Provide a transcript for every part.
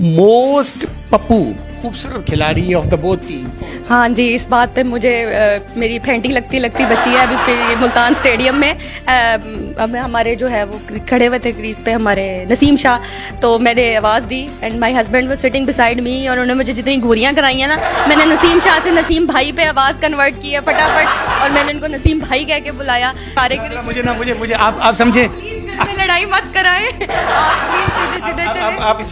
Most Pappu खूबसूरत खिलाड़ी of the both team. हाँ जी, इस बात पे मुझे मेरी फेंटी लगती बची है अभी फिर मुल्तान स्टेडियम में। अब हमारे जो है वो खड़े हुए थे क्रीज पे हमारे नसीम शाह, तो मैंने आवाज़ दी and my husband was sitting beside me और उन्होंने मुझे जितनी घूरियाँ कराई हैं ना, मैंने नसीम शाह से नसीम भाई पे आवाज़ कन्वर्ट की है फटाफट और मैंने उनको नसीम भाई कह के बुलाया। सारे मुझे आप समझे, लड़ाई मत कराएं आप प्लीज सीधे चलें।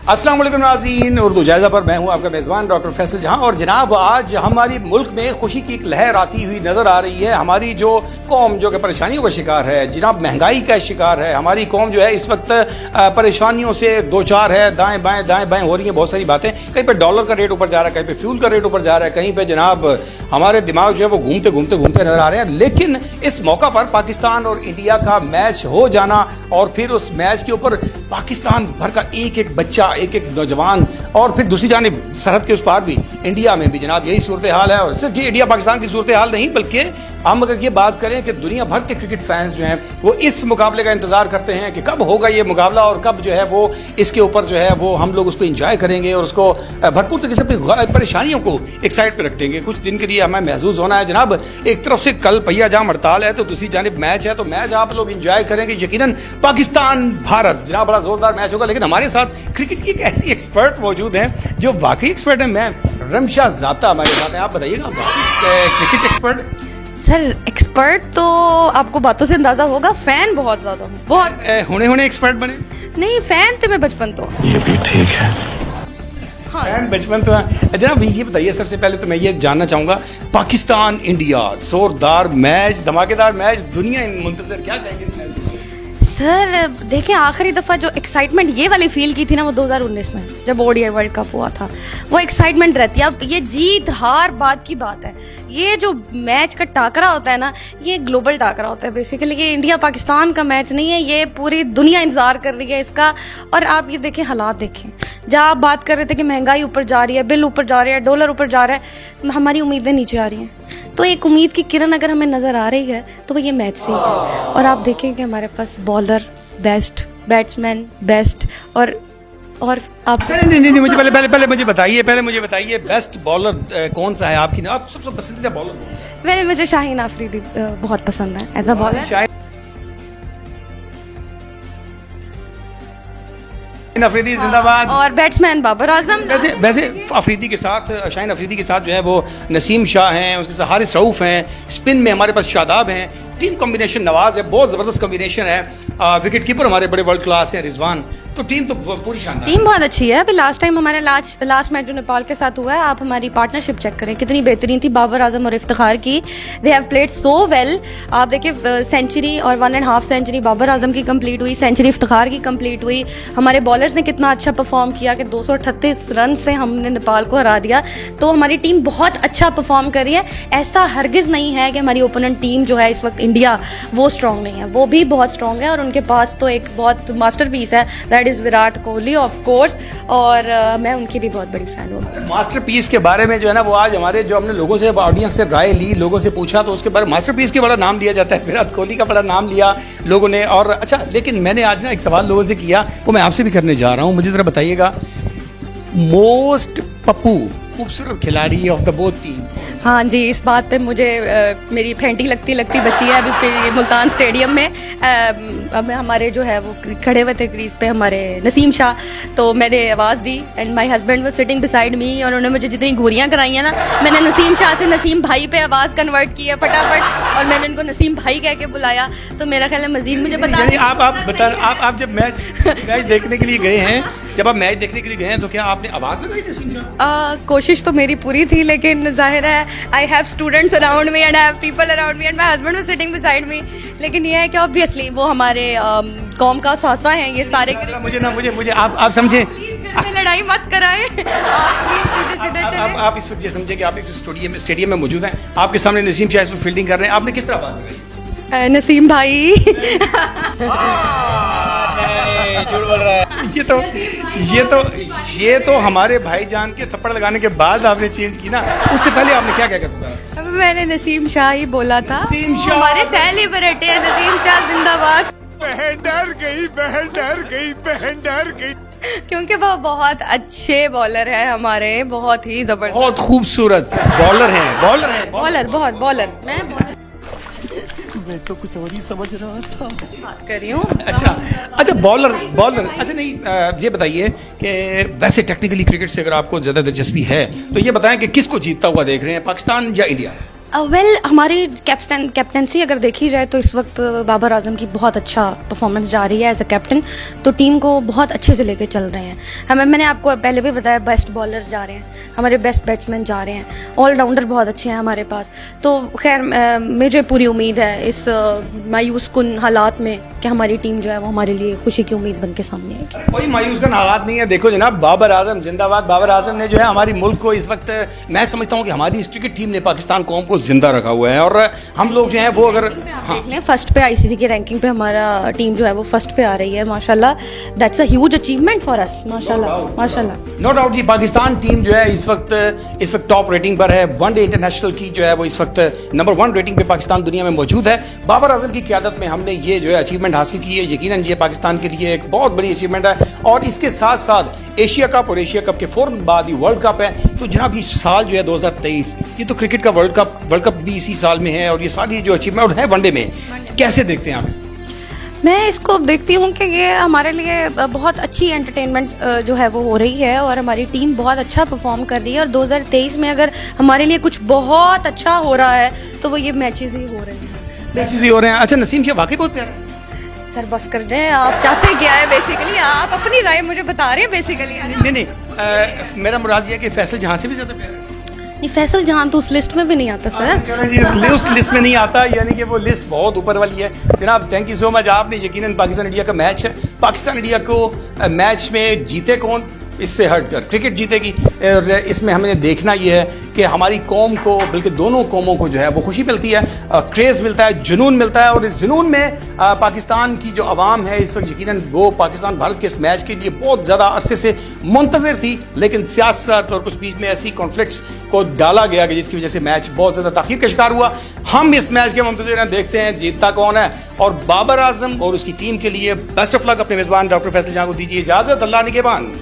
अस्सलाम वालेकुम नाज़रीन, उर्दू जायज़ा पर मैं हूं आपका मेज़बान डॉक्टर फैसल जहां। और जनाब आज हमारी मुल्क में खुशी की एक लहर आती हुई नज़र आ रही है। हमारी जो कौम जो कि परेशानियों का शिकार है, जनाब महंगाई का शिकार है, हमारी कौम जो है इस वक्त परेशानियों से दो चार है। दाएं बाएं हो रही हैं बहुत सारी बातें। कहीं पे डॉलर का रेट ऊपर जा रहा है, कहीं पे फ्यूल का रेट ऊपर जा रहा है, कहीं पे जनाब हमारे दिमाग जो है वो घूमते नजर आ रहे हैं। लेकिन इस मौका पर पाकिस्तान और इंडिया का मैच हो जाना और फिर उस मैच के ऊपर पाकिस्तान भर का एक बच्चा, एक नौजवान, और फिर दूसरी जानिब सरहद के उस पार भी इंडिया में भी जनाब यही सूरत हाल है। और सिर्फ ये इंडिया पाकिस्तान की सूरत हाल नहीं, बल्कि हम अगर ये बात करें कि दुनिया भर के क्रिकेट फैंस जो हैं वो इस मुकाबले का इंतजार करते हैं कि कब होगा ये मुकाबला और कब जो है वो इसके ऊपर जो है वो हम लोग उसको एंजॉय करेंगे और उसको भरपूर तरीके से अपनी परेशानियों को एक साइड पर रख देंगे। कुछ दिन के लिए हमें महसूस होना है जनाब। एक तरफ से कल पहिया जाम हड़ताल है तो दूसरी जानिब मैच है, तो मैच आप लोग एंजॉय करेंगे यकीनन। पाकिस्तान भारत जनाब बड़ा जोरदार मैच होगा। लेकिन हमारे साथ क्रिकेट की एक ऐसी एक्सपर्ट मौजूद हैं जो वाकई एक्सपर्ट है। मैं रमशा ज़ाता हमारे साथ हैं। आप बताइएगा क्रिकेट एक्सपर्ट। सर एक्सपर्ट तो आपको बातों से अंदाजा होगा, फैन बहुत ज्यादा हूँ, बहुत होने एक्सपर्ट बने नहीं, फैन थे मैं बचपन तो। ये भी ठीक है, हाँ बचपन तो। जनाब ये बताइए, सबसे पहले तो मैं ये जानना चाहूंगा, पाकिस्तान इंडिया जोरदार मैच, धमाकेदार मैच, दुनिया मुंतज़िर, क्या कहेंगे इस मैच? सर देखिए, आखिरी दफ़ा जो एक्साइटमेंट ये वाली फील की थी ना वो 2019 में जब ओडीआई वर्ल्ड कप हुआ था, वो एक्साइटमेंट रहती है। अब ये जीत हार बात की बात है, ये जो मैच का टाकरा होता है ना, ये ग्लोबल टाकरा होता है बेसिकली। ये इंडिया पाकिस्तान का मैच नहीं है, ये पूरी दुनिया इंतजार कर रही है इसका। और आप ये देखें, हालात देखें, जहाँ आप बात कर रहे थे कि महंगाई ऊपर जा रही है, बिल ऊपर जा रहे हैं, डॉलर ऊपर जा रहा है, हमारी उम्मीदें नीचे आ रही हैं। तो एक उम्मीद की किरण अगर हमें नजर आ रही है तो वो ये मैच से ही है। और आप देखें कि हमारे पास बॉलर बेस्ट, बैट्समैन बेस्ट, और आप नहीं मुझे पहले मुझे बताइए बेस्ट बॉलर कौन सा है आपकी, आप सबसे पसंदीदा बॉलर? वैसे मुझे शाहीन अफरीदी बहुत पसंद है एज अ बॉलर। अफरीदी जिंदाबाद। और बैट्समैन बाबर आजम। वैसे अफरीदी के साथ, शाहीन अफरीदी के साथ जो है वो नसीम शाह हैं, उसके साथ हारिस रऊफ हैं, स्पिन में हमारे पास शादाब हैं, टीम कॉम्बिनेशन नवाज है, बहुत ज़बरदस्त कॉम्बिनेशन है। विकेट कीपर हमारे बड़े वर्ल्ड क्लास हैं, रिजवान। तो टीम तो पूरी शानदार, टीम बहुत अच्छी है। अभी लास्ट टाइम हमारे लास्ट मैच जो नेपाल के साथ हुआ है, आप हमारी पार्टनरशिप चेक करें कितनी बेहतरीन थी बाबर आजम और इफ्तिखार की। They have played so well. आप देखिए, सेंचुरी और 1.5 सेंचुरी बाबर आजम की कंप्लीट हुई, सेंचुरी इफ्तिखार की कंप्लीट हुई। हमारे बॉलर्स ने कितना अच्छा परफॉर्म किया कि 238 रन से हमने नेपाल को हरा दिया। तो हमारी टीम बहुत अच्छा परफॉर्म कर रही है। ऐसा हरगिज नहीं है कि हमारी ओपोनेंट टीम जो है इस वक्त इंडिया, वो स्ट्रॉन्ग नहीं है, वो भी बहुत स्ट्रॉन्ग है। और उनके पास तो एक बहुत मास्टरपीस है, that is Virat Kohli of course. और मैं उनकी भी बहुत बड़ी फैन हूँ। मास्टरपीस के बारे में जो है ना, वो आज हमारे जो हमने लोगों से, ऑडियंस से राय ली, लोगों से पूछा, तो उसके बारे में मास्टरपीस के बड़ा नाम लिया जाता है, विराट कोहली का बड़ा नाम लिया लोगों ने। और अच्छा, लेकिन मैंने आज ना एक सवाल लोगों से किया, वो मैं आपसे भी करने जा रहा हूँ। मुझे जरा बताइएगा, मोस्ट पप्पू खूबसूरत खिलाड़ी ऑफ द बोथ टीम। हाँ जी, इस बात पे मुझे मेरी फेंटी लगती बची है अभी फिर मुल्तान स्टेडियम में। अब हमारे जो है वो खड़े हुए थे क्रीज पे हमारे नसीम शाह, तो मैंने आवाज़ दी and my husband was sitting beside me और उन्होंने मुझे जितनी घूरियाँ कराई हैं ना, मैंने नसीम शाह से नसीम भाई पे आवाज़ कन्वर्ट की है फटाफट और मैंने उनको नसीम भाई कह के बुलाया। तो मेरा ख्याल है मजीद मुझे बता, आप जब मैच देखने के लिए गए हैं, जब आप मैच देखने के लिए गए हैं, तो क्या आपने आवाज़ लगाई नसीम शाह? कोशिश तो मेरी पूरी थी, लेकिन जाहिर है I have students around me and I have people around me and my husband was sitting beside मी। लेकिन ये है कि ऑब्वियसली वो हमारे कौम का सासा हैं, ये सारे। मुझे आप समझे, लड़ाई मत कराएं आप प्लीज सीधे चलें। आप इस वक्त ये समझे कि आप एक स्टेडियम में मौजूद हैं, आपके सामने नसीम शाह इस वक्त फील्डिंग कर रहे हैं, आपने किस तरह बात लगाई? नसीम भाई झूठ बोल रहा है। ये तो हमारे भाईजान के थप्पड़ लगाने के बाद आपने चेंज की ना, उससे पहले आपने क्या क्या किया? मैंने नसीम शाह ही बोला था। नसीम शाह हमारे सेलिब्रिटी है, नसीम शाह जिंदाबाद। बहन डर गई, बहन डर गई, बहन डर गई। क्योंकि वो बहुत अच्छे बॉलर है हमारे, बहुत ही जबरदस्त, बहुत खूबसूरत बॉलर हैं। बॉलर बहुत बॉलर। मैं तो कुछ और ही समझ रहा था। बात कर रही हूँ। अच्छा बॉलर अच्छा नहीं, ये बताइए कि वैसे टेक्निकली क्रिकेट से अगर आपको ज्यादा दिलचस्पी है तो ये बताएं कि किसको जीतता हुआ देख रहे हैं, पाकिस्तान या इंडिया? हमारी कैप्टनसी अगर देखी जाए तो इस वक्त बाबर आजम की बहुत अच्छा परफॉर्मेंस जा रही है एज अ कैप्टन, तो टीम को बहुत अच्छे से लेके चल रहे हैं। मैंने आपको पहले भी बताया, बेस्ट बॉलर्स जा रहे हैं, हमारे बेस्ट बैट्समैन जा रहे हैं, ऑलराउंडर बहुत अच्छे हैं हमारे पास। तो खैर मुझे पूरी उम्मीद है इस मायूस कुन हालात में कि हमारी टीम जो है वो हमारे लिए खुशी की उम्मीद बन के सामने आएगी। कोई मायूस का हालात नहीं है। देखो जनाब, बाबर आजम जिंदाबाद। बाबर आजम ने जो है हमारी मुल्क को इस वक्त, मैं समझता हूँ कि हमारी क्रिकेट टीम ने पाकिस्तान कौम को जिंदा रखा हुआ है। और हम लोग जो हैं वो अगर फर्स्ट पे आईसीसी की रैंकिंग पे हमारा टीम जो है वो फर्स्ट पे आ रही है, माशाल्लाह, that's a huge achievement for us, माशाल्लाह। नो डाउट जी, पाकिस्तान टीम जो है इस वक्त टॉप रेटिंग पर है। वनडे इंटरनेशनल की जो है वो इस वक्त नंबर 1 रेटिंग पे पाकिस्तान दुनिया में मौजूद है। बाबर आजम की क़यादत में हमने ये जो है अचीवमेंट हासिल की है। यकीनन ये पाकिस्तान के लिए एक बहुत बड़ी अचीवमेंट है। और इसके साथ साथ एशिया कप, और एशिया कप के फौरन बाद ही वर्ल्ड कप है। तो जनाब ये साल जो है 2023, ये तो क्रिकेट का वर्ल्ड कप भी इसी साल में है। और ये सारी जो अचीवमेंट है वनडे में, कैसे देखते हैं आप इसको? मैं इसको देखती हूँ कि ये हमारे लिए बहुत अच्छी एंटरटेनमेंट जो है वो हो रही है, और हमारी टीम बहुत अच्छा परफॉर्म कर रही है। और 2023 में अगर हमारे लिए कुछ बहुत अच्छा हो रहा है तो वो ये मैचेस ही हो रहे हैं। अच्छा नसीम क्या वाकई बहुत प्यारा है? सर बस कर रहे हैं, आप चाहते क्या है बेसिकली? आप अपनी राय मुझे बता रहे हैं बेसिकली। नहीं, मेरा मुराद ये है कि फैसल जहाँ से भी ज्यादा प्यारा है। नहीं, फैसल जहां तो उस लिस्ट में भी नहीं आता सर। उस लिस्ट में नहीं आता, यानी कि वो लिस्ट बहुत ऊपर वाली है। जनाब थैंक यू सो मच। आपने यकीनन पाकिस्तान इंडिया का मैच है, पाकिस्तान इंडिया को मैच में जीते कौन, इससे हटकर क्रिकेट जीतेगी। इसमें हमें देखना ये है कि हमारी कौम को, बल्कि दोनों कौमों को जो है वो खुशी मिलती है, क्रेज़ मिलता है, जुनून मिलता है। और इस जुनून में पाकिस्तान की जो आवाम है इस वक्त, यकीनन वो पाकिस्तान भारत के इस मैच के लिए बहुत ज़्यादा अरसे से मुंतज़िर थी। लेकिन सियासत और कुछ बीच में ऐसी कॉन्फ्लिक्ट्स को डाला गया कि जिसकी वजह से मैच बहुत ज़्यादा ताख़ीर का शिकार हुआ। हम इस मैच के मुंतज़िर हैं, देखते हैं जीतता कौन है। और बाबर आजम और उसकी टीम के लिए बेस्ट ऑफ लक। अपने मेज़बान डॉक्टर फैसल जहां को दीजिए इजाज़त। अल्लाह निगहबान।